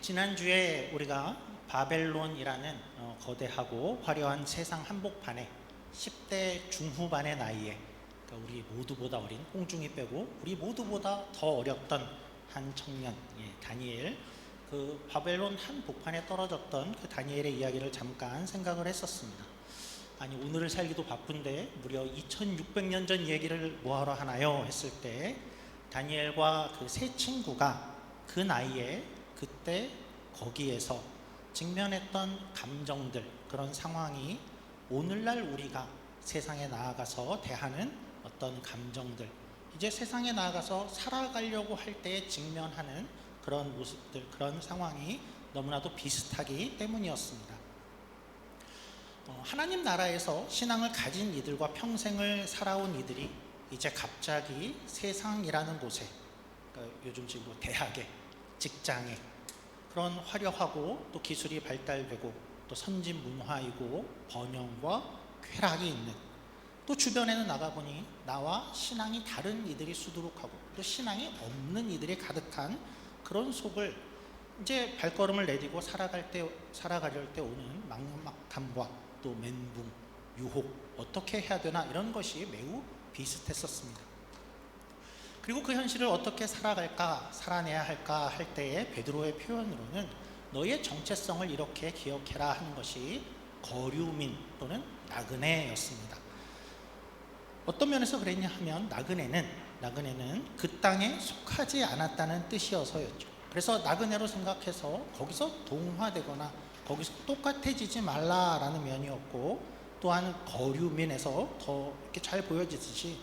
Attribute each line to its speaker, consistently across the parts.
Speaker 1: 지난주에 우리가 바벨론이라는 거대하고 화려한 세상 한복판에 10대 중후반의 나이에, 그러니까 우리 모두보다 어린 홍중이 빼고 우리 모두보다 더 어렸던 한 청년, 다니엘, 그 바벨론 한복판에 떨어졌던 그 다니엘의 이야기를 잠깐 생각을 했었습니다. 아니, 오늘을 살기도 바쁜데 무려 2600년 전 얘기를 뭐하러 하나요? 했을 때 다니엘과 그 세 친구가 그 나이에 그때 거기에서 직면했던 감정들, 그런 상황이 오늘날 우리가 세상에 나아가서 대하는 어떤 감정들, 이제 세상에 나아가서 살아가려고 할 때에 직면하는 그런 모습들, 그런 상황이 너무나도 비슷하기 때문이었습니다. 하나님 나라에서 신앙을 가진 이들과 평생을 살아온 이들이 이제 갑자기 세상이라는 곳에, 그러니까 요즘 지금 대학에, 직장에, 그런 화려하고 또 기술이 발달되고 또 선진 문화이고 번영과 쾌락이 있는, 또 주변에는 나가보니 나와 신앙이 다른 이들이 수두룩하고 또 신앙이 없는 이들이 가득한 그런 속을 이제 발걸음을 내디고 살아가려할 때 오는 막막함과 또 멘붕, 유혹, 어떻게 해야 되나, 이런 것이 매우 비슷했었습니다. 그리고 그 현실을 어떻게 살아내야 할까 할 때에 베드로의 표현으로는 너희의 정체성을 이렇게 기억해라 하는 것이 거류민 또는 나그네였습니다. 어떤 면에서 그랬냐 하면 나그네는 그 땅에 속하지 않았다는 뜻이어서였죠. 그래서 나그네로 생각해서 거기서 동화되거나 거기서 똑같아지지 말라라는 면이었고, 또한 거류민에서 더 이렇게 잘 보여지듯이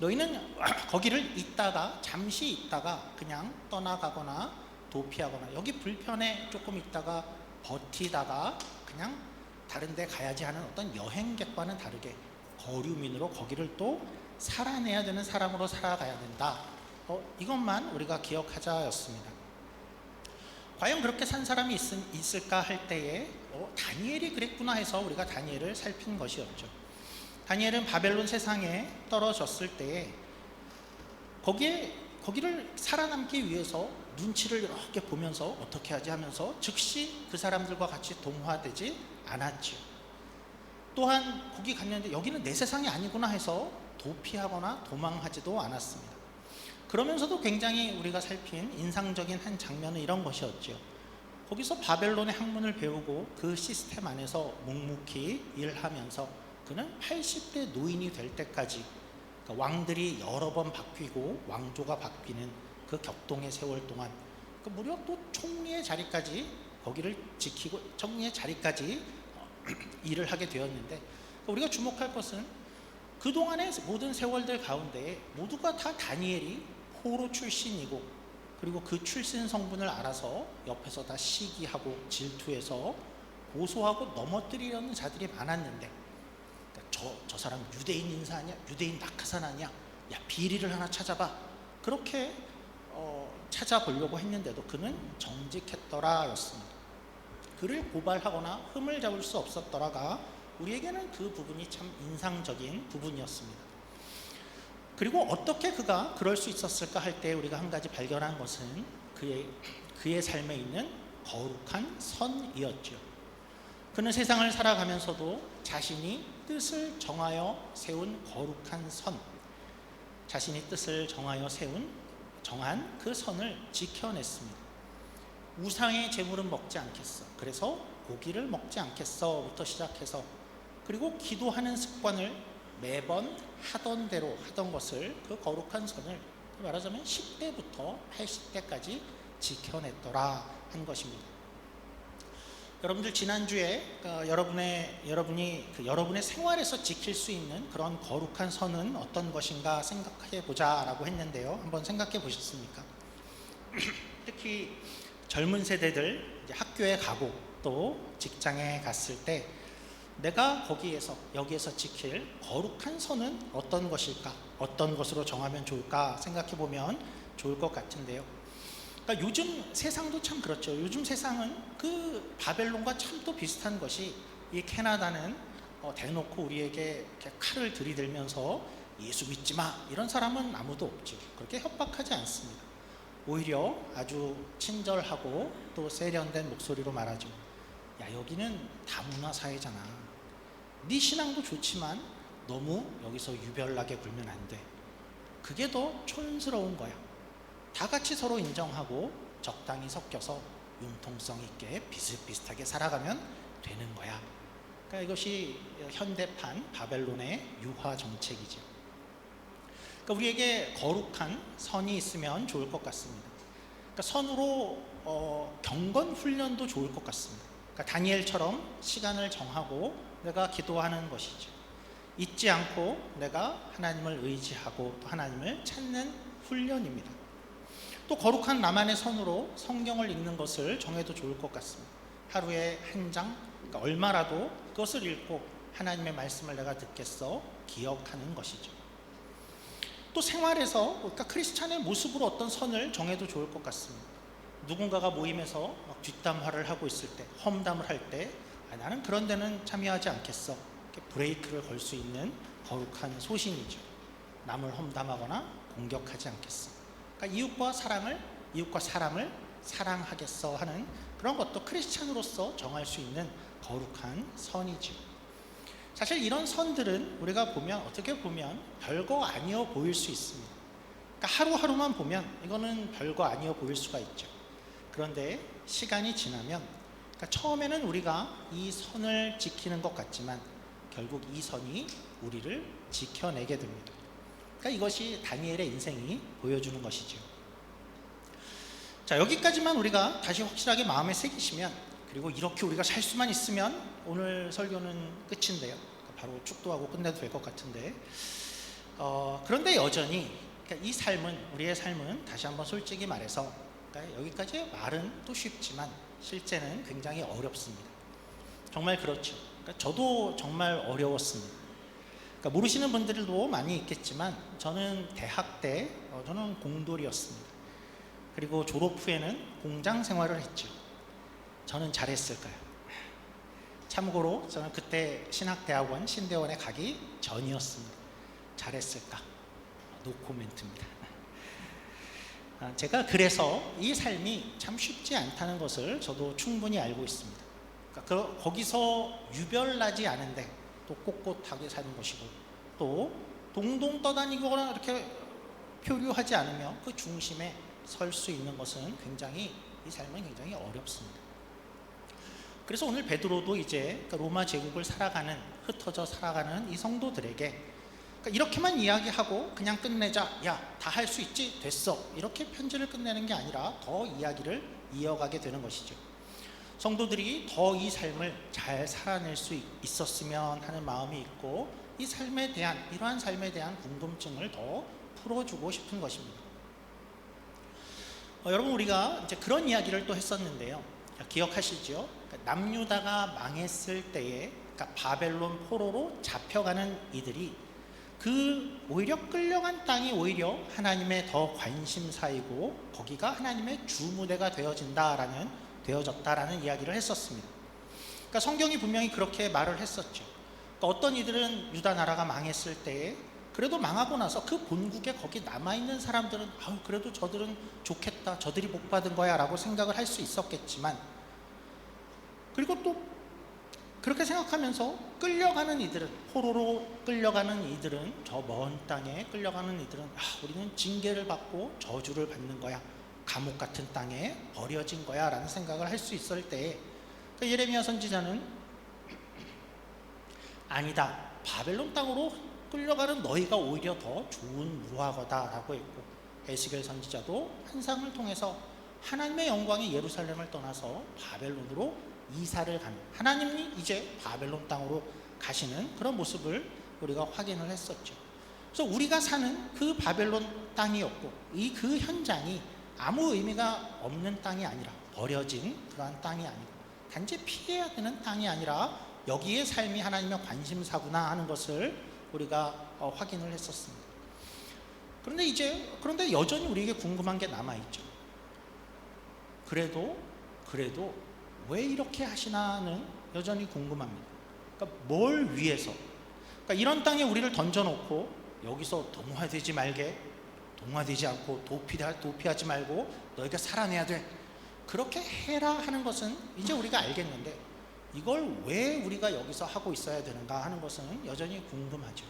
Speaker 1: 너희는 거기를 잠시 있다가 그냥 떠나가거나 도피하거나, 여기 불편해 조금 있다가 버티다가 그냥 다른 데 가야지 하는 어떤 여행객과는 다르게 거류민으로 거기를 또 살아내야 되는 사람으로 살아가야 된다. 이것만 우리가 기억하자였습니다. 과연 그렇게 산 사람이 있을까 할 때에 다니엘이 그랬구나 해서 우리가 다니엘을 살핀 것이었죠. 다니엘은 바벨론 세상에 떨어졌을 때에 거기를 살아남기 위해서 눈치를 이렇게 보면서 어떻게 하지 하면서 즉시 그 사람들과 같이 동화되지 않았지요. 또한 거기 갔는데 여기는 내 세상이 아니구나 해서 도피하거나 도망하지도 않았습니다. 그러면서도 굉장히 우리가 살핀 인상적인 한 장면은 이런 것이었죠. 거기서 바벨론의 학문을 배우고 그 시스템 안에서 묵묵히 일하면서 그는 80대 노인이 될 때까지, 그러니까 왕들이 여러 번 바뀌고 왕조가 바뀌는 그 격동의 세월 동안 무려 또 총리의 자리까지, 거기를 지키고 총리의 자리까지 일을 하게 되었는데, 우리가 주목할 것은 그동안의 모든 세월들 가운데 모두가 다 다니엘이 포로 출신이고, 그리고 그 출신 성분을 알아서 옆에서 다 시기하고 질투해서 고소하고 넘어뜨리려는 자들이 많았는데, 저 사람 유대인 인사 아니야? 유대인 낙하산 아니야? 야, 비리를 하나 찾아봐. 그렇게 찾아보려고 했는데도 그는 정직했더라 였습니다. 그를 고발하거나 흠을 잡을 수 없었더라가 우리에게는 그 부분이 참 인상적인 부분이었습니다. 그리고 어떻게 그가 그럴 수 있었을까 할 때 우리가 한 가지 발견한 것은 그의 삶에 있는 거룩한 선이었죠. 그는 세상을 살아가면서도 자신이 뜻을 정하여 세운 거룩한 선, 자신이 뜻을 정한 그 선을 지켜냈습니다. 우상의 제물은 먹지 않겠어, 그래서 고기를 먹지 않겠어부터 시작해서, 그리고 기도하는 습관을 매번 하던 대로 하던 것을, 그 거룩한 선을 말하자면 10대부터 80대까지 지켜냈더라 한 것입니다. 여러분들, 지난주에 여러분의 생활에서 지킬 수 있는 그런 거룩한 선은 어떤 것인가 생각해 보자라고 했는데요. 한번 생각해 보셨습니까? 특히 젊은 세대들 학교에 가고 또 직장에 갔을 때 내가 여기에서 지킬 거룩한 선은 어떤 것일까? 어떤 것으로 정하면 좋을까? 생각해 보면 좋을 것 같은데요. 그러니까 요즘 세상도 참 그렇죠. 요즘 세상은 그 바벨론과 참 또 비슷한 것이, 이 캐나다는 대놓고 우리에게 이렇게 칼을 들이대면서 예수 믿지 마, 이런 사람은 아무도 없죠. 그렇게 협박하지 않습니다. 오히려 아주 친절하고 또 세련된 목소리로 말하죠. 야, 여기는 다문화 사회잖아. 네 신앙도 좋지만 너무 여기서 유별나게 굴면 안 돼. 그게 더 촌스러운 거야. 다 같이 서로 인정하고 적당히 섞여서 융통성 있게 비슷비슷하게 살아가면 되는 거야. 그러니까 이것이 현대판 바벨론의 유화 정책이죠. 그러니까 우리에게 거룩한 선이 있으면 좋을 것 같습니다. 그러니까 선으로 경건 훈련도 좋을 것 같습니다. 그러니까 다니엘처럼 시간을 정하고 내가 기도하는 것이죠. 잊지 않고 내가 하나님을 의지하고 또 하나님을 찾는 훈련입니다. 또 거룩한 나만의 선으로 성경을 읽는 것을 정해도 좋을 것 같습니다. 하루에 한 장, 그러니까 얼마라도 그것을 읽고 하나님의 말씀을 내가 듣겠어 기억하는 것이죠. 또 생활에서, 그러니까 크리스찬의 모습으로 어떤 선을 정해도 좋을 것 같습니다. 누군가가 모임에서 막 뒷담화를 하고 있을 때, 험담을 할 때, 나는 그런 데는 참여하지 않겠어. 이렇게 브레이크를 걸 수 있는 거룩한 소신이죠. 남을 험담하거나 공격하지 않겠어. 그러니까 이웃과 사람을 사랑하겠어 하는 그런 것도 크리스찬으로서 정할 수 있는 거룩한 선이죠. 사실 이런 선들은 우리가 보면 어떻게 보면 별거 아니어 보일 수 있습니다. 그러니까 하루하루만 보면 이거는 별거 아니어 보일 수가 있죠. 그런데 시간이 지나면, 그러니까 처음에는 우리가 이 선을 지키는 것 같지만 결국 이 선이 우리를 지켜내게 됩니다. 그러니까 이것이 다니엘의 인생이 보여주는 것이죠. 자, 여기까지만 우리가 다시 확실하게 마음에 새기시면, 그리고 이렇게 우리가 살 수만 있으면 오늘 설교는 끝인데요. 바로 축도하고 끝내도 될 것 같은데, 그런데 여전히 그러니까 이 삶은, 우리의 삶은 다시 한번 솔직히 말해서, 그러니까 여기까지 말은 또 쉽지만 실제는 굉장히 어렵습니다. 정말 그렇죠. 그러니까 저도 정말 어려웠습니다. 그러니까 모르시는 분들도 많이 있겠지만 저는 대학 때 저는 공돌이었습니다. 그리고 졸업 후에는 공장 생활을 했죠. 저는 잘했을까요? 참고로 저는 그때 신학대학원 신대원에 가기 전이었습니다. 잘했을까? 노코멘트입니다. 제가 그래서 이 삶이 참 쉽지 않다는 것을 저도 충분히 알고 있습니다. 그러니까 거기서 유별나지 않은데 또 꼿꼿하게 사는 것이고, 또 동동 떠다니거나 이렇게 표류하지 않으며 그 중심에 설 수 있는 것은 굉장히, 이 삶은 굉장히 어렵습니다. 그래서 오늘 베드로도 이제 로마 제국을 살아가는, 흩어져 살아가는 이 성도들에게 그러니까 이렇게만 이야기하고 그냥 끝내자, 야, 다 할 수 있지, 됐어, 이렇게 편지를 끝내는 게 아니라 더 이야기를 이어가게 되는 것이죠. 성도들이 더 이 삶을 잘 살아낼 수 있었으면 하는 마음이 있고, 이 삶에 대한, 이러한 삶에 대한 궁금증을 더 풀어주고 싶은 것입니다. 여러분, 우리가 이제 그런 이야기를 또 했었는데요. 기억하시죠? 그러니까 남유다가 망했을 때에, 그러니까 바벨론 포로로 잡혀가는 이들이 그 오히려 끌려간 땅이 오히려 하나님의 더 관심사이고 거기가 하나님의 주무대가 되어졌다라는 이야기를 했었습니다. 그러니까 성경이 분명히 그렇게 말을 했었죠. 그러니까 어떤 이들은 유다 나라가 망했을 때에 그래도 망하고 나서 그 본국에 거기 남아있는 사람들은 그래도 저들은 좋겠다, 저들이 복받은 거야 라고 생각을 할 수 있었겠지만, 그리고 또 그렇게 생각하면서 끌려가는 이들은, 포로로 끌려가는 이들은, 저 먼 땅에 끌려가는 이들은 우리는 징계를 받고 저주를 받는 거야, 감옥 같은 땅에 버려진 거야 라는 생각을 할 수 있을 때, 예레미야 선지자는 아니다, 바벨론 땅으로 끌려가는 너희가 오히려 더 좋은 무화과다 라고 했고, 에스겔 선지자도 환상을 통해서 하나님의 영광이 예루살렘을 떠나서 바벨론으로 이사를 가는, 하나님이 이제 바벨론 땅으로 가시는 그런 모습을 우리가 확인을 했었죠. 그래서 우리가 사는 그 바벨론 땅이었고, 이 그 현장이 아무 의미가 없는 땅이 아니라, 버려진 그러한 땅이 아니고 단지 피해야 되는 땅이 아니라 여기에 삶이 하나님의 관심사구나 하는 것을 우리가 확인을 했었습니다. 그런데 여전히 우리에게 궁금한 게 남아있죠. 그래도 왜 이렇게 하시나는 여전히 궁금합니다. 그러니까 뭘 위해서? 그러니까 이런 땅에 우리를 던져놓고 여기서 동화되지 말게, 동화되지 않고 도피하지 말고 너희가 살아내야 돼. 그렇게 해라 하는 것은 이제 우리가 알겠는데 이걸 왜 우리가 여기서 하고 있어야 되는가 하는 것은 여전히 궁금하죠.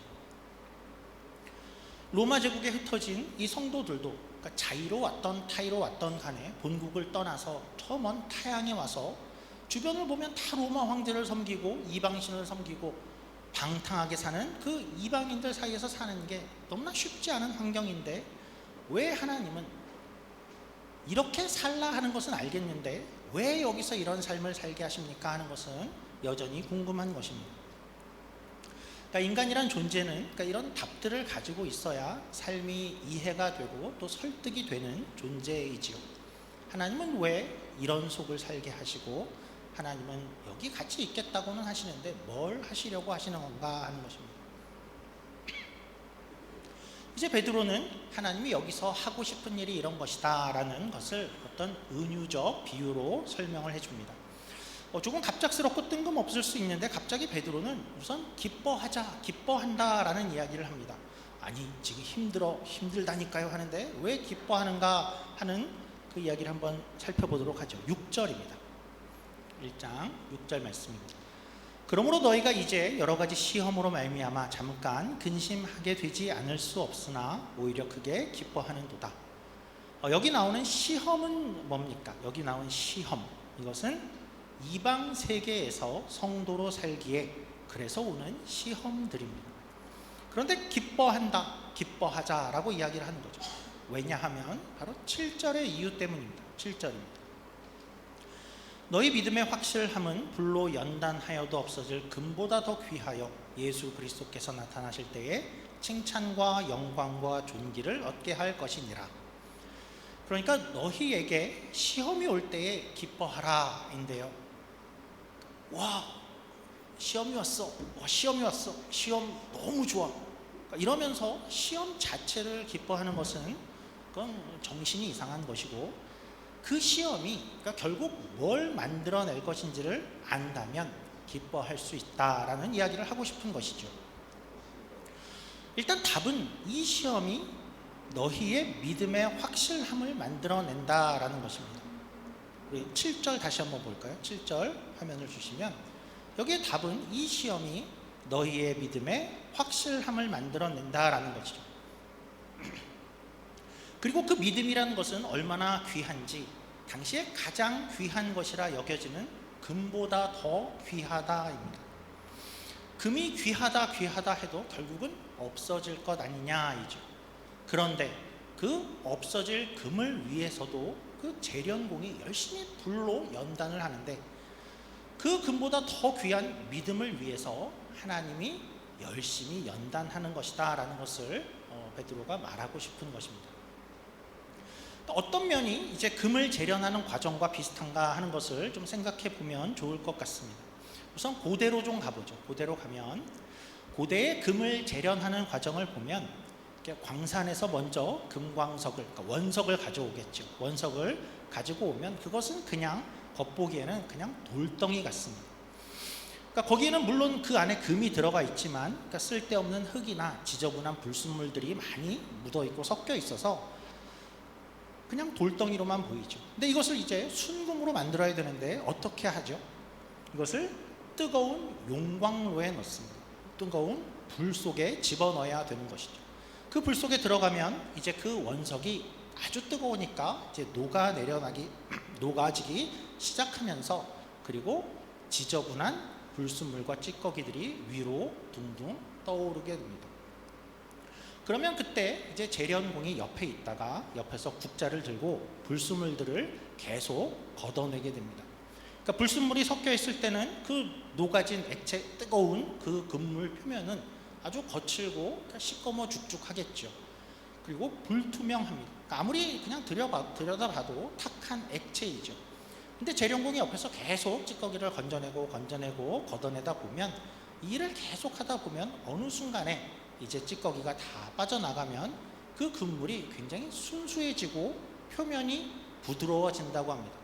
Speaker 1: 로마 제국에 흩어진 이 성도들도 그러니까 자의로 왔던 타의로 왔던 간에 본국을 떠나서 저 먼 타향에 와서 주변을 보면 다 로마 황제를 섬기고 이방신을 섬기고 방탕하게 사는 그 이방인들 사이에서 사는 게 너무나 쉽지 않은 환경인데 왜 하나님은 이렇게 살라 하는 것은 알겠는데 왜 여기서 이런 삶을 살게 하십니까 하는 것은 여전히 궁금한 것입니다. 그러니까 인간이란 존재는 그러니까 이런 답들을 가지고 있어야 삶이 이해가 되고 또 설득이 되는 존재이지요. 하나님은 왜 이런 속을 살게 하시고 하나님은 여기 같이 있겠다고는 하시는데 뭘 하시려고 하시는 건가 하는 것입니다. 이제 베드로는 하나님이 여기서 하고 싶은 일이 이런 것이다 라는 것을 어떤 은유적 비유로 설명을 해줍니다. 조금 갑작스럽고 뜬금없을 수 있는데 갑자기 베드로는 우선 기뻐한다 라는 이야기를 합니다. 아니 지금 힘들다니까요 하는데 왜 기뻐하는가 하는 그 이야기를 한번 살펴보도록 하죠. 6절입니다. 1장 6절 말씀입니다. 그러므로 너희가 이제 여러 가지 시험으로 말미암아 잠깐 근심하게 되지 않을 수 없으나 오히려 크게 기뻐하는도다. 여기 나오는 시험은 뭡니까? 여기 나온 시험, 이것은 이방 세계에서 성도로 살기에 그래서 오는 시험들입니다. 그런데 기뻐하자라고 이야기를 하는 거죠. 왜냐하면 바로 7절의 이유 때문입니다. 7절입니다. 너희 믿음의 확실함은 불로 연단하여도 없어질 금보다 더 귀하여 예수 그리스도께서 나타나실 때에 칭찬과 영광과 존귀를 얻게 할 것이니라. 그러니까 너희에게 시험이 올 때에 기뻐하라 인데요. 와 시험이 왔어. 시험 너무 좋아. 이러면서 시험 자체를 기뻐하는 것은 그건 정신이 이상한 것이고 그 시험이 그러니까 결국 뭘 만들어낼 것인지를 안다면 기뻐할 수 있다라는 이야기를 하고 싶은 것이죠. 일단 답은 이 시험이 너희의 믿음의 확실함을 만들어낸다라는 것입니다. 우리 7절 다시 한번 볼까요? 7절 화면을 주시면 여기에 답은 이 시험이 너희의 믿음의 확실함을 만들어낸다라는 것이죠. 그리고 그 믿음이라는 것은 얼마나 귀한지 당시에 가장 귀한 것이라 여겨지는 금보다 더 귀하다입니다. 금이 귀하다 해도 결국은 없어질 것 아니냐이죠. 그런데 그 없어질 금을 위해서도 그 재련공이 열심히 불로 연단을 하는데 그 금보다 더 귀한 믿음을 위해서 하나님이 열심히 연단하는 것이다 라는 것을 베드로가 말하고 싶은 것입니다. 어떤 면이 이제 금을 재련하는 과정과 비슷한가 하는 것을 좀 생각해 보면 좋을 것 같습니다. 우선 고대로 좀 가보죠. 고대로 가면 고대의 금을 재련하는 과정을 보면 광산에서 먼저 금광석을, 그러니까 원석을 가져오겠죠. 원석을 가지고 오면 그것은 그냥 겉보기에는 그냥 돌덩이 같습니다. 그러니까 거기에는 물론 그 안에 금이 들어가 있지만 그러니까 쓸데없는 흙이나 지저분한 불순물들이 많이 묻어 있고 섞여 있어서 그냥 돌덩이로만 보이죠. 근데 이것을 이제 순금으로 만들어야 되는데 어떻게 하죠? 이것을 뜨거운 용광로에 넣습니다. 뜨거운 불 속에 집어넣어야 되는 것이죠. 그 불 속에 들어가면 이제 그 원석이 아주 뜨거우니까 이제 녹아지기 시작하면서 그리고 지저분한 불순물과 찌꺼기들이 위로 둥둥 떠오르게 됩니다. 그러면 그때 이제 재련공이 옆에 있다가 옆에서 국자를 들고 불순물들을 계속 걷어내게 됩니다. 그러니까 불순물이 섞여 있을 때는 그 녹아진 액체 뜨거운 그 금물 표면은 아주 거칠고 시꺼머 죽죽하겠죠. 그리고 불투명합니다. 그러니까 아무리 그냥 들여다봐도 탁한 액체이죠. 근데 재련공이 옆에서 계속 찌꺼기를 건져내고 걷어내다 보면 이 일을 계속 하다 보면 어느 순간에 이제 찌꺼기가 다 빠져나가면 그 금물이 굉장히 순수해지고 표면이 부드러워진다고 합니다.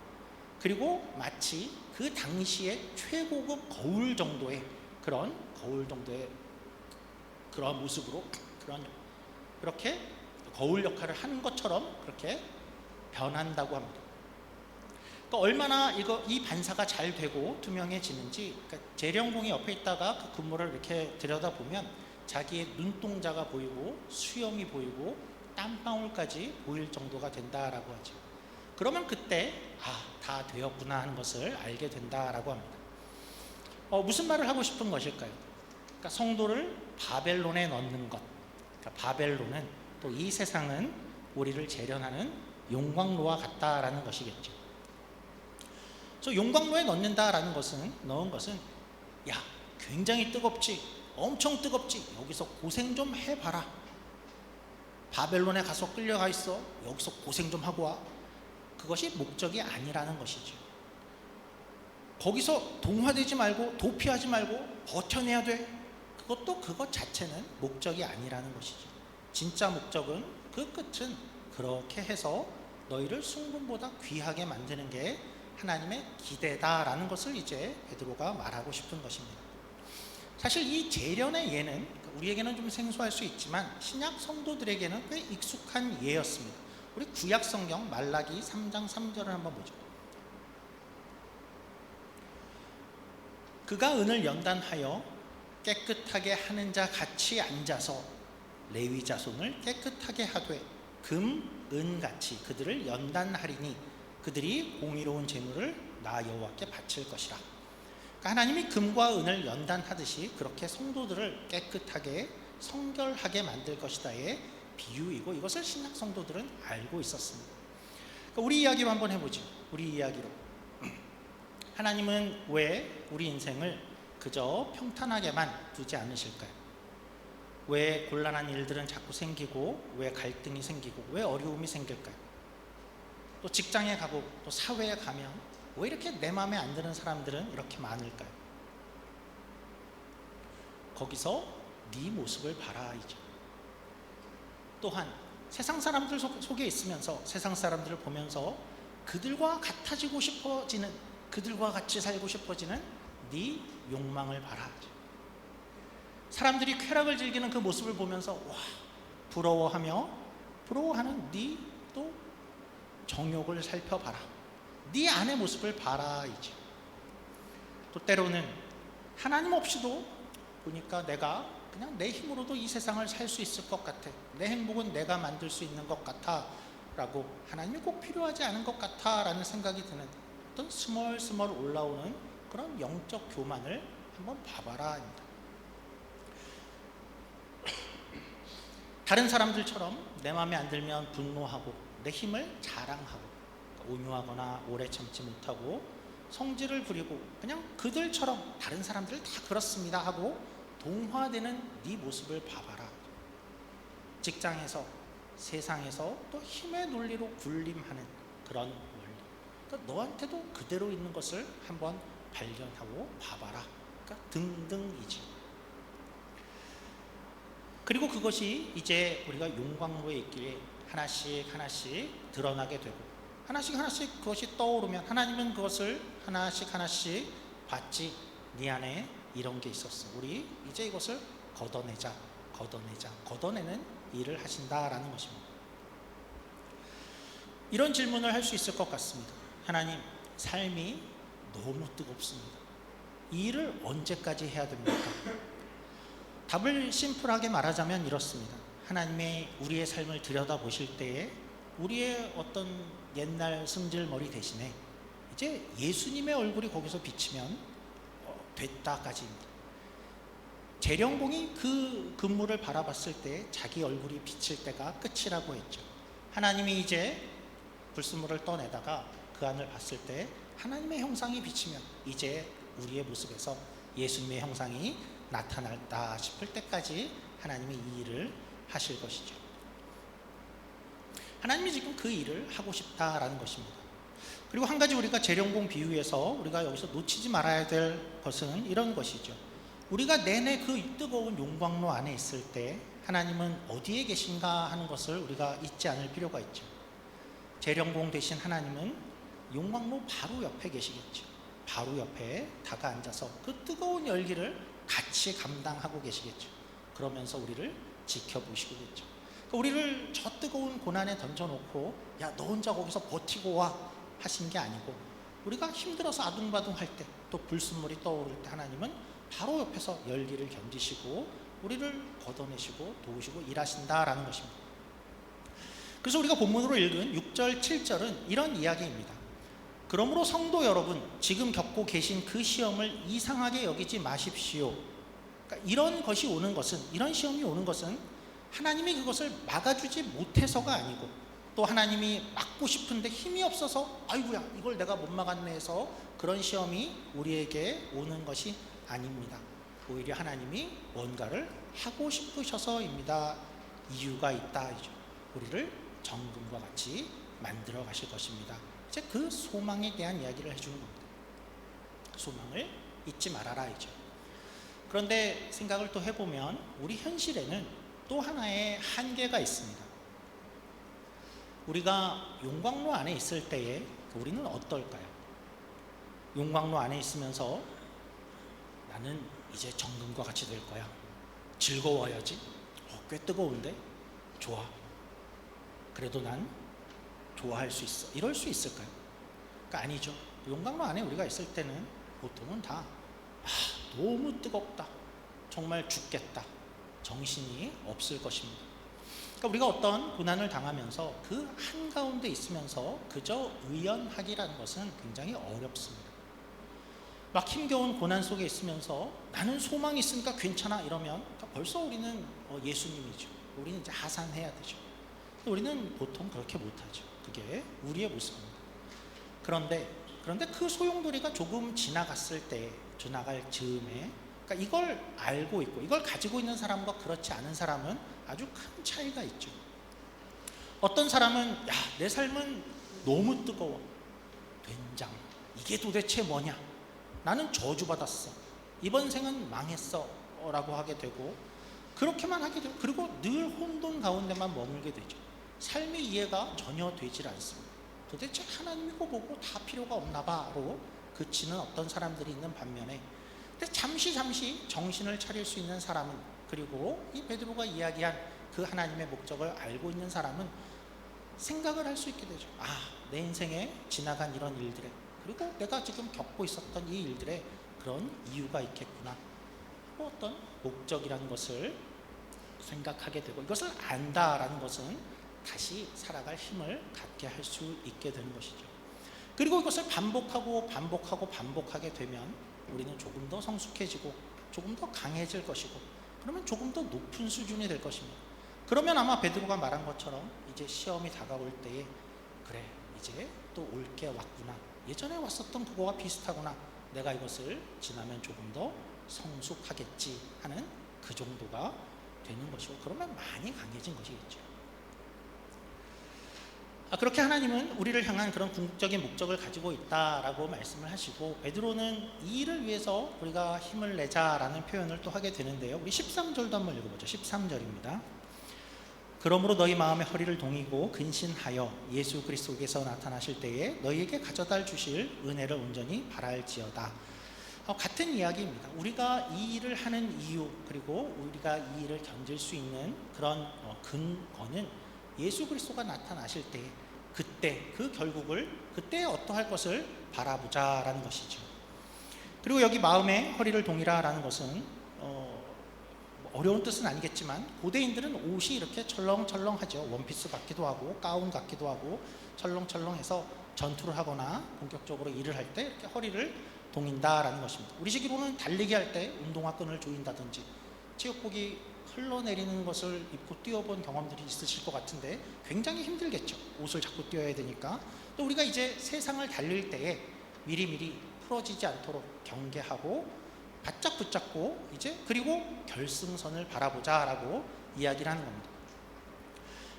Speaker 1: 그리고 마치 그 당시에 최고급 거울 정도의 그런 모습으로 그렇게 거울 역할을 하는 것처럼 그렇게 변한다고 합니다. 그러니까 얼마나 이 반사가 잘 되고 투명해지는지, 그러니까 재령공이 옆에 있다가 그 근무를 이렇게 들여다보면 자기의 눈동자가 보이고 수염이 보이고 땀방울까지 보일 정도가 된다라고 하죠. 그러면 그때 다 되었구나 하는 것을 알게 된다라고 합니다. 무슨 말을 하고 싶은 것일까요? 그러니까 성도를 바벨론에 넣는 것. 그러니까 바벨론은 또 이 세상은 우리를 재련하는 용광로와 같다라는 것이겠죠. 그래서 용광로에 넣는 것은 야, 굉장히 뜨겁지, 엄청 뜨겁지, 여기서 고생 좀 해봐라. 바벨론에 가서 끌려가 있어, 여기서 고생 좀 하고 와. 그것이 목적이 아니라는 것이죠. 거기서 동화되지 말고 도피하지 말고 버텨내야 돼. 그것 자체는 목적이 아니라는 것이죠. 진짜 목적은, 그 끝은 그렇게 해서 너희를 순금보다 귀하게 만드는 게 하나님의 기대다라는 것을 이제 베드로가 말하고 싶은 것입니다. 사실 이 재련의 예는 우리에게는 좀 생소할 수 있지만 신약 성도들에게는 꽤 익숙한 예였습니다. 우리 구약 성경 말라기 3장 3절을 한번 보죠. 그가 은을 연단하여 깨끗하게 하는 자 같이 앉아서 레위 자손을 깨끗하게 하되 금, 은같이 그들을 연단하리니 그들이 공의로운 제물을 나 여호와께 바칠 것이라. 그러니까 하나님이 금과 은을 연단하듯이 그렇게 성도들을 깨끗하게 성결하게 만들 것이다의 비유이고, 이것을 신약 성도들은 알고 있었습니다. 그러니까 우리 이야기로 한번 해보죠. 우리 이야기로. 하나님은 왜 우리 인생을 그저 평탄하게만 두지 않으실까요? 왜 곤란한 일들은 자꾸 생기고, 왜 갈등이 생기고, 왜 어려움이 생길까요? 또 직장에 가고 또 사회에 가면 왜 이렇게 내 마음에 안 드는 사람들은 이렇게 많을까요? 거기서 네 모습을 봐라이죠. 또한 세상 사람들 속에 있으면서, 세상 사람들을 보면서 그들과 같아지고 싶어지는, 그들과 같이 살고 싶어지는 네 욕망을 봐라. 사람들이 쾌락을 즐기는 그 모습을 보면서 와, 부러워하는 네 또 정욕을 살펴봐라. 네 안의 모습을 봐라 이제. 또 때로는 하나님 없이도 보니까 내가 그냥 내 힘으로도 이 세상을 살 수 있을 것 같아. 내 행복은 내가 만들 수 있는 것 같아 라고, 하나님이 꼭 필요하지 않은 것 같아 라는 생각이 드는 어떤 스멀스멀 올라오는 그런 영적 교만을 한번 봐봐라 입니다. 다른 사람들처럼 내 마음에 안 들면 분노하고 내 힘을 자랑하고, 온유하거나 오래 참지 못하고 성질을 부리고 그냥 그들처럼 다른 사람들 다 그렇습니다 하고 동화되는 네 모습을 봐봐라. 직장에서, 세상에서 또 힘의 논리로 군림하는 그런 원리, 그러니까 너한테도 그대로 있는 것을 한번 발견하고 봐봐라. 그러니까 등등이지. 그리고 그것이 이제 우리가 용광로에 있기에 하나씩 드러나게 되고, 하나씩 그것이 떠오르면 하나님은 그것을 하나씩 봤지. 네 안에 이런 게 있었어. 우리 이제 이것을 걷어내는 일을 하신다라는 것입니다. 이런 질문을 할 수 있을 것 같습니다. 하나님, 삶이 너무 뜨겁습니다. 이 일을 언제까지 해야 됩니까? 답을 심플하게 말하자면 이렇습니다. 하나님의 우리의 삶을 들여다보실 때에 우리의 어떤 옛날 승질머리 대신에 이제 예수님의 얼굴이 거기서 비치면 됐다까지입니다. 재령공이 그 근무를 바라봤을 때 자기 얼굴이 비칠 때가 끝이라고 했죠. 하나님이 이제 불순물을 떠내다가 그 안을 봤을 때 하나님의 형상이 비치면 이제 우리의 모습에서 예수님의 형상이 나타났다 싶을 때까지 하나님이 이 일을 하실 것이죠. 하나님이 지금 그 일을 하고 싶다라는 것입니다. 그리고 한 가지 우리가 재령공 비유에서 우리가 여기서 놓치지 말아야 될 것은 이런 것이죠. 우리가 내내 그 뜨거운 용광로 안에 있을 때 하나님은 어디에 계신가 하는 것을 우리가 잊지 않을 필요가 있죠. 재령공 대신 하나님은 용광로 바로 옆에 계시겠죠. 바로 옆에 다가 앉아서 그 뜨거운 열기를 같이 감당하고 계시겠죠. 그러면서 우리를 지켜보시겠죠. 우리를 저 뜨거운 고난에 던져놓고 야, 너 혼자 거기서 버티고 와 하신 게 아니고, 우리가 힘들어서 아둥바둥할 때, 또 불순물이 떠오를 때 하나님은 바로 옆에서 열기를 견디시고 우리를 걷어내시고 도우시고 일하신다라는 것입니다. 그래서 우리가 본문으로 읽은 6절 7절은 이런 이야기입니다. 그러므로 성도 여러분, 지금 겪고 계신 그 시험을 이상하게 여기지 마십시오. 그러니까 이런 것이 오는 것은, 이런 시험이 오는 것은 하나님이 그것을 막아주지 못해서가 아니고, 또 하나님이 막고 싶은데 힘이 없어서 아이고야 이걸 내가 못 막았네 해서 그런 시험이 우리에게 오는 것이 아닙니다. 오히려 하나님이 뭔가를 하고 싶으셔서입니다. 이유가 있다. 우리를 정금과 같이 만들어 가실 것입니다. 이제 그 소망에 대한 이야기를 해주는 겁니다. 소망을 잊지 말아라 이죠. 그런데 생각을 또 해보면 우리 현실에는 또 하나의 한계가 있습니다. 우리가 용광로 안에 있을 때에 우리는 어떨까요? 용광로 안에 있으면서 나는 이제 정금과 같이 될 거야. 즐거워야지. 꽤 뜨거운데? 좋아. 그래도 난 좋아할 수 있어. 이럴 수 있을까요? 그러니까 아니죠. 용광로 안에 우리가 있을 때는 보통은 다 너무 뜨겁다. 정말 죽겠다. 정신이 없을 것입니다. 그러니까 우리가 어떤 고난을 당하면서 그 한가운데 있으면서 그저 의연하기라는 것은 굉장히 어렵습니다. 막 힘겨운 고난 속에 있으면서 나는 소망이 있으니까 괜찮아 이러면 벌써 우리는 예수님이죠. 우리는 이제 하산해야 되죠. 우리는 보통 그렇게 못하죠. 그게 우리의 모습입니다. 그런데 그 소용돌이가 조금 지나갔을 때, 지나갈 즈음에, 그러니까 이걸 알고 있고 이걸 가지고 있는 사람과 그렇지 않은 사람은 아주 큰 차이가 있죠. 어떤 사람은 야, 내 삶은 너무 뜨거워. 된장, 이게 도대체 뭐냐? 나는 저주받았어. 이번 생은 망했어. 라고 하게 되고, 그렇게만 하게 되고, 그리고 늘 혼돈 가운데만 머물게 되죠. 삶의 이해가 전혀 되질 않습니다. 도대체 하나님이고 뭐고 다 필요가 없나 봐로 그치는 어떤 사람들이 있는 반면에, 근데 잠시 정신을 차릴 수 있는 사람은, 그리고 이 베드로가 이야기한 그 하나님의 목적을 알고 있는 사람은 생각을 할 수 있게 되죠. 내 인생에 지나간 이런 일들에, 그리고 내가 지금 겪고 있었던 이 일들에 그런 이유가 있겠구나. 어떤 목적이라는 것을 생각하게 되고, 이것을 안다라는 것은 다시 살아갈 힘을 갖게 할 수 있게 되는 것이죠. 그리고 이것을 반복하게 되면 우리는 조금 더 성숙해지고 조금 더 강해질 것이고, 그러면 조금 더 높은 수준이 될 것입니다. 그러면 아마 베드로가 말한 것처럼 이제 시험이 다가올 때에 그래, 이제 또 올 게 왔구나. 예전에 왔었던 그거와 비슷하구나. 내가 이것을 지나면 조금 더 성숙하겠지 하는 그 정도가 되는 것이고, 그러면 많이 강해진 것이겠죠. 그렇게 하나님은 우리를 향한 그런 궁극적인 목적을 가지고 있다라고 말씀을 하시고, 베드로는 이 일을 위해서 우리가 힘을 내자라는 표현을 또 하게 되는데요. 우리 13절도 한번 읽어보죠. 13절입니다. 그러므로 너희 마음의 허리를 동이고 근신하여 예수 그리스도께서 나타나실 때에 너희에게 가져다 주실 은혜를 온전히 바랄지어다. 같은 이야기입니다. 우리가 이 일을 하는 이유, 그리고 우리가 이 일을 견딜 수 있는 그런 근거는 예수 그리스도가 나타나실 때, 그때 그 결국을, 그때 어떠할 것을 바라보자라는 것이죠. 그리고 여기 마음의 허리를 동이라라는 것은 어려운 뜻은 아니겠지만, 고대인들은 옷이 이렇게 철렁철렁하죠. 원피스 같기도 하고 가운 같기도 하고 철렁철렁해서 전투를 하거나 본격적으로 일을 할 때 이렇게 허리를 동인다라는 것입니다. 우리식으로는 달리기 할 때 운동화 끈을 조인다든지, 체육복이 흘러내리는 것을 입고 뛰어본 경험들이 있으실 것 같은데 굉장히 힘들겠죠. 옷을 자꾸 뛰어야 되니까. 또 우리가 이제 세상을 달릴 때에 미리미리 풀어지지 않도록 경계하고 바짝 붙잡고 이제, 그리고 결승선을 바라보자라고 이야기를 하는 겁니다.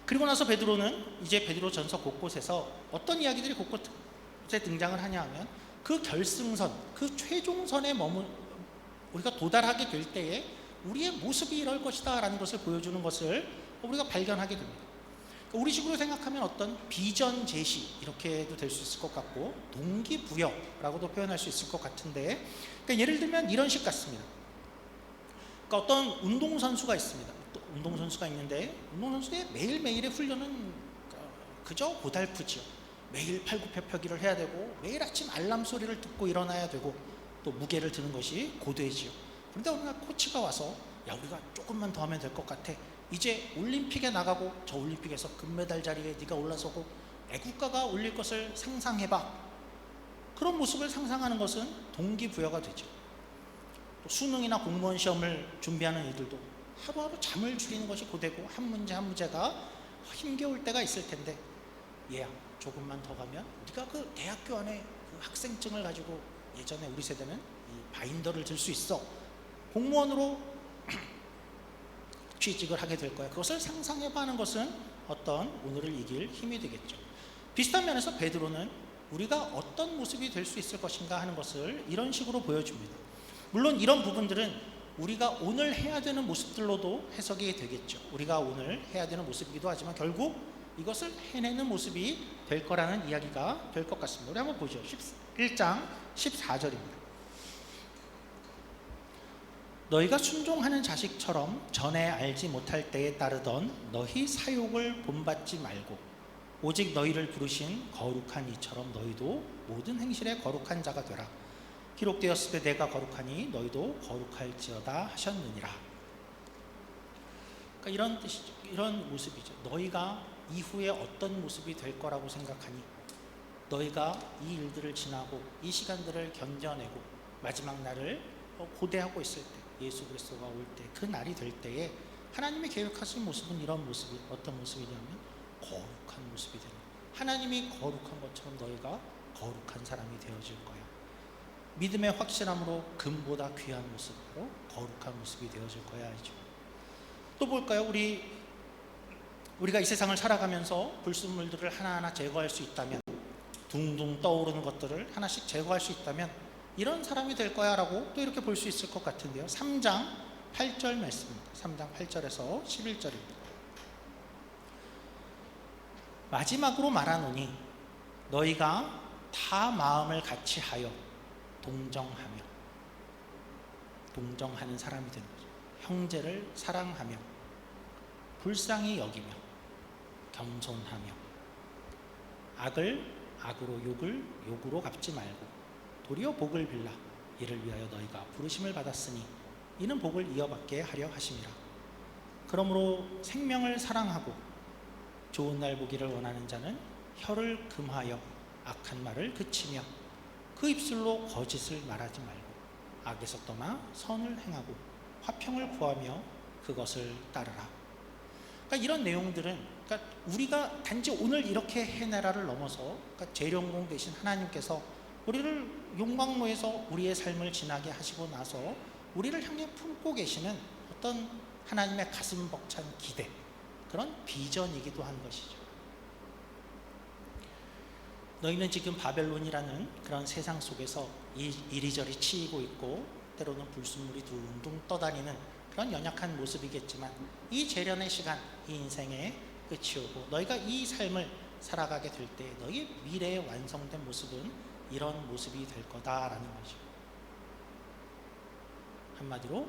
Speaker 1: 그리고 나서 베드로는 이제 베드로전서 곳곳에서 어떤 이야기들이 곳곳에 등장을 하냐 하면, 그 결승선, 그 최종선에 우리가 도달하게 될 때에 우리의 모습이 이럴 것이다 라는 것을 보여주는 것을 우리가 발견하게 됩니다. 우리식으로 생각하면 어떤 비전 제시, 이렇게도 될 수 있을 것 같고, 동기부여라고도 표현할 수 있을 것 같은데, 그러니까 예를 들면 이런 식 같습니다. 그러니까 어떤 운동선수가 있습니다. 운동선수가 있는데 운동선수의 매일매일의 훈련은 그저 고달프지요. 매일 팔굽혀펴기를 해야 되고 매일 아침 알람 소리를 듣고 일어나야 되고 또 무게를 드는 것이 고되지요. 그런데 어느 날 코치가 와서 야, 우리가 조금만 더 하면 될 것 같아. 이제 올림픽에 나가고 저 올림픽에서 금메달 자리에 네가 올라서고 애국가가 울릴 것을 상상해봐. 그런 모습을 상상하는 것은 동기부여가 되죠. 또 수능이나 공무원 시험을 준비하는 이들도 하루하루 잠을 줄이는 것이 고되고 한 문제 한 문제가 힘겨울 때가 있을 텐데, 얘야 조금만 더 가면 네가 그 대학교 안에 그 학생증을 가지고 예전에 우리 세대는 이 바인더를 들 수 있어. 공무원으로 취직을 하게 될 거야. 그것을 상상해봐 하는 것은 어떤 오늘을 이길 힘이 되겠죠. 비슷한 면에서 베드로는 우리가 어떤 모습이 될 수 있을 것인가 하는 것을 이런 식으로 보여줍니다. 물론 이런 부분들은 우리가 오늘 해야 되는 모습들로도 해석이 되겠죠. 우리가 오늘 해야 되는 모습이기도 하지만 결국 이것을 해내는 모습이 될 거라는 이야기가 될 것 같습니다. 우리 한번 보죠. 1장 14절입니다. 너희가 순종하는 자식처럼 전에 알지 못할 때에 따르던 너희 사욕을 본받지 말고 오직 너희를 부르신 거룩한 이처럼 너희도 모든 행실에 거룩한 자가 되라. 기록되었을 때 내가 거룩하니 너희도 거룩할지어다 하셨느니라. 그러니까 이런 뜻이죠. 이런 모습이죠. 너희가 이후에 어떤 모습이 될 거라고 생각하니, 너희가 이 일들을 지나고 이 시간들을 견뎌내고 마지막 날을 고대하고 있을 때, 예수 그리스도가 올 때, 그 날이 될 때에 하나님이 계획하신 모습은 이런 모습이 어떤 모습이냐면 거룩한 모습이 되는, 하나님이 거룩한 것처럼 너희가 거룩한 사람이 되어질 거야. 믿음의 확실함으로 금보다 귀한 모습으로 거룩한 모습이 되어질 거야. 알죠? 또 볼까요? 우리가 이 세상을 살아가면서 불순물들을 하나하나 제거할 수 있다면, 둥둥 떠오르는 것들을 하나씩 제거할 수 있다면 이런 사람이 될 거야 라고 또 이렇게 볼 수 있을 것 같은데요. 3장 8절 말씀입니다. 3장 8절에서 11절입니다. 마지막으로 말하노니 너희가 다 마음을 같이 하여 동정하는 사람이 되는 거죠. 형제를 사랑하며 불쌍히 여기며 겸손하며 악을 악으로 욕을 욕으로 갚지 말고 도리어 복을 빌라. 이를 위하여 너희가 부르심을 받았으니 이는 복을 이어받게 하려 하심이라. 그러므로 생명을 사랑하고 좋은 날 보기를 원하는 자는 혀를 금하여 악한 말을 그치며 그 입술로 거짓을 말하지 말고 악에서 떠나 선을 행하고 화평을 구하며 그것을 따르라. 그러니까 이런 내용들은, 그러니까 우리가 단지 오늘 이렇게 해내라를 넘어서, 그러니까 재령공 되신 하나님께서 우리를 용광로에서 우리의 삶을 지나게 하시고 나서 우리를 향해 품고 계시는 어떤 하나님의 가슴 벅찬 기대, 그런 비전이기도 한 것이죠. 너희는 지금 바벨론이라는 그런 세상 속에서 이리저리 치이고 있고 때로는 불순물이 둥둥 떠다니는 그런 연약한 모습이겠지만, 이 재련의 시간, 이 인생의 끝이 오고 너희가 이 삶을 살아가게 될 때 너희의 미래의 완성된 모습은 이런 모습이 될 거다라는 거죠. 한마디로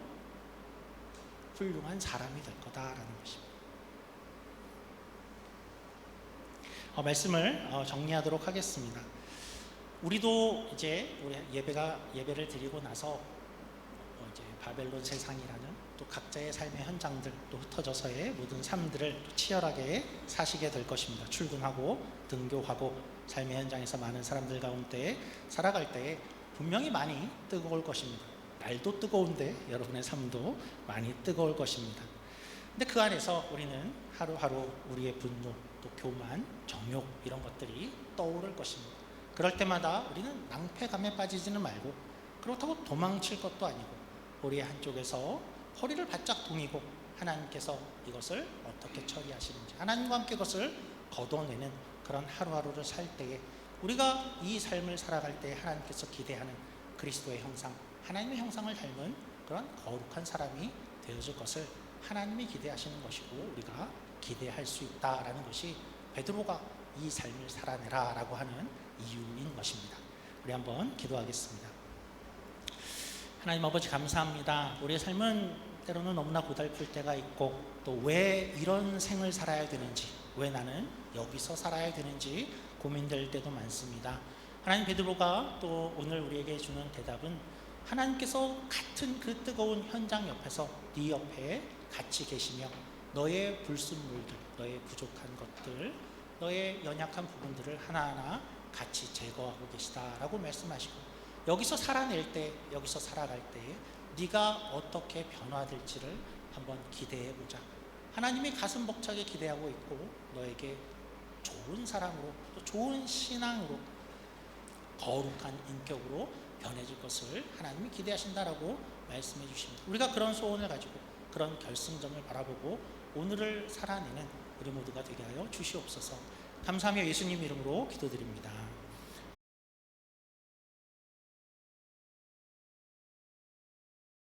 Speaker 1: 훌륭한 사람이 될 거다라는 것입니다. 말씀을 정리하도록 하겠습니다. 우리도 이제 우리 예배를 드리고 나서 이제 바벨론 세상이라는 또 각자의 삶의 현장들, 또 흩어져서의 모든 삶들을 또 치열하게 사시게 될 것입니다. 출근하고 등교하고 삶의 현장에서 많은 사람들 가운데 살아갈 때에 분명히 많이 뜨거울 것입니다. 날도 뜨거운데 여러분의 삶도 많이 뜨거울 것입니다. 근데 그 안에서 우리는 하루하루 우리의 분노, 또 교만, 정욕 이런 것들이 떠오를 것입니다. 그럴 때마다 우리는 낭패감에 빠지지는 말고, 그렇다고 도망칠 것도 아니고 우리의 한쪽에서 허리를 바짝 동이고 하나님께서 이것을 어떻게 처리하시는지, 하나님과 함께 그것을 걷어내는 그런 하루하루를 살 때에 우리가 이 삶을 살아갈 때 하나님께서 기대하는 그리스도의 형상, 하나님의 형상을 닮은 그런 거룩한 사람이 되어질 것을 하나님이 기대하시는 것이고 우리가 기대할 수 있다라는 것이 베드로가 이 삶을 살아내라 라고 하는 이유인 것입니다. 우리 한번 기도하겠습니다. 하나님 아버지 감사합니다. 우리의 삶은 때로는 너무나 고달플 때가 있고 또 왜 이런 생을 살아야 되는지, 왜 나는 여기서 살아야 되는지 고민될 때도 많습니다. 하나님 베드로가 또 오늘 우리에게 주는 대답은 하나님께서 같은 그 뜨거운 현장 옆에서 네 옆에 같이 계시며 너의 불순물들, 너의 부족한 것들, 너의 연약한 부분들을 하나하나 같이 제거하고 계시다라고 말씀하시고, 여기서 살아낼 때, 여기서 살아갈 때 네가 어떻게 변화될지를 한번 기대해보자. 하나님이 가슴 벅차게 기대하고 있고 너에게 좋은 사람으로, 또 좋은 신앙으로, 거룩한 인격으로 변해질 것을 하나님이 기대하신다라고 말씀해 주십니다. 우리가 그런 소원을 가지고 그런 결승점을 바라보고 오늘을 살아내는 우리 모두가 되게 하여 주시옵소서. 감사하며 예수님 이름으로 기도드립니다.